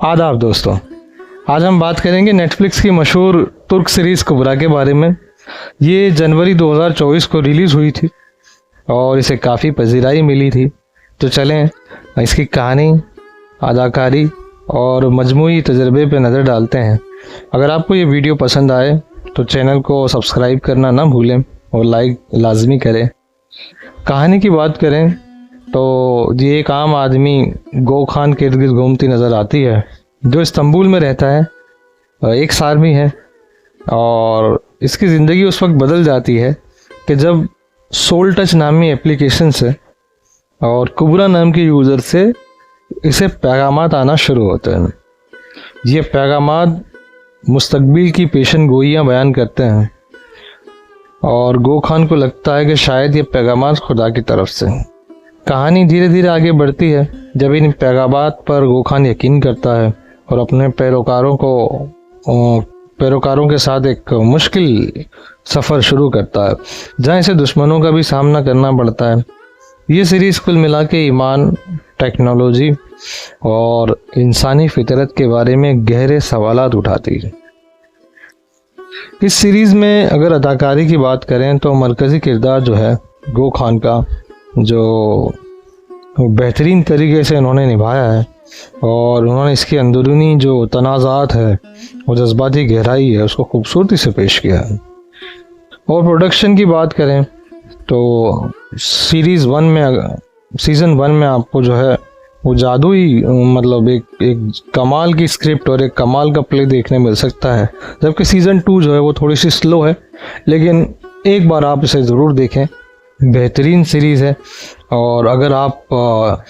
आदाब दोस्तों, आज हम बात करेंगे नेटफ्लिक्स की मशहूर तुर्क सीरीज़ कुबरा के बारे में। ये जनवरी 2024 को रिलीज़ हुई थी और इसे काफ़ी पजीराई मिली थी। तो चलें इसकी कहानी, अदाकारी और मजमूई तजर्बे पे नज़र डालते हैं। अगर आपको ये वीडियो पसंद आए तो चैनल को सब्सक्राइब करना ना भूलें और लाइक लाजमी करें। कहानी की बात करें तो ये एक आम आदमी गो खान के इर्द गिर्द घूमती नज़र आती है, जो इस्तांबुल में रहता है। एक आर्मी है और इसकी ज़िंदगी उस वक्त बदल जाती है कि जब सोल टच नामी एप्लीकेशन से और कुबरा नाम के यूज़र से इसे पैगामात आना शुरू होते हैं। ये पैगामात मुस्तकबिल की पेशन गोइयाँ बयान करते हैं और गो खान को लगता है कि शायद ये पैगामात खुदा की तरफ से। कहानी धीरे धीरे आगे बढ़ती है जब इन पैगामात पर गो खान यकीन करता है और अपने पैरोकारों के साथ एक मुश्किल सफ़र शुरू करता है, जहाँ इसे दुश्मनों का भी सामना करना पड़ता है। ये सीरीज़ कुल मिला के ईमान, टेक्नोलॉजी और इंसानी फितरत के बारे में गहरे सवालात उठाती है। इस सीरीज़ में अगर अदाकारी की बात करें तो मरकज़ी किरदार जो है गो खान का, जो बेहतरीन तरीके से इन्होंने निभाया है और उन्होंने इसकी अंदरूनी जो तनाज़ात है और जज्बाती गहराई है उसको खूबसूरती से पेश किया है। और प्रोडक्शन की बात करें तो सीज़न 1 में आपको जो है वो जादुई मतलब एक कमाल की स्क्रिप्ट और एक कमाल का प्ले देखने मिल सकता है, जबकि सीज़न 2 जो है वो थोड़ी सी स्लो है, लेकिन एक बार आप इसे ज़रूर देखें। बेहतरीन सीरीज़ है और अगर आप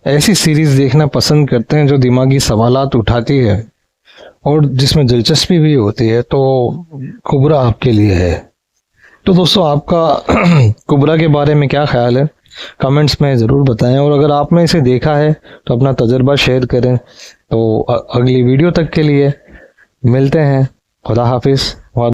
ऐसी सीरीज़ देखना पसंद करते हैं जो दिमागी सवालात उठाती है और जिसमें दिलचस्पी भी होती है तो कुबरा आपके लिए है। तो दोस्तों, आपका कुबरा के बारे में क्या ख्याल है कमेंट्स में ज़रूर बताएं, और अगर आपने इसे देखा है तो अपना तजर्बा शेयर करें। तो अगली वीडियो तक के लिए मिलते हैं। खुदा हाफिज़।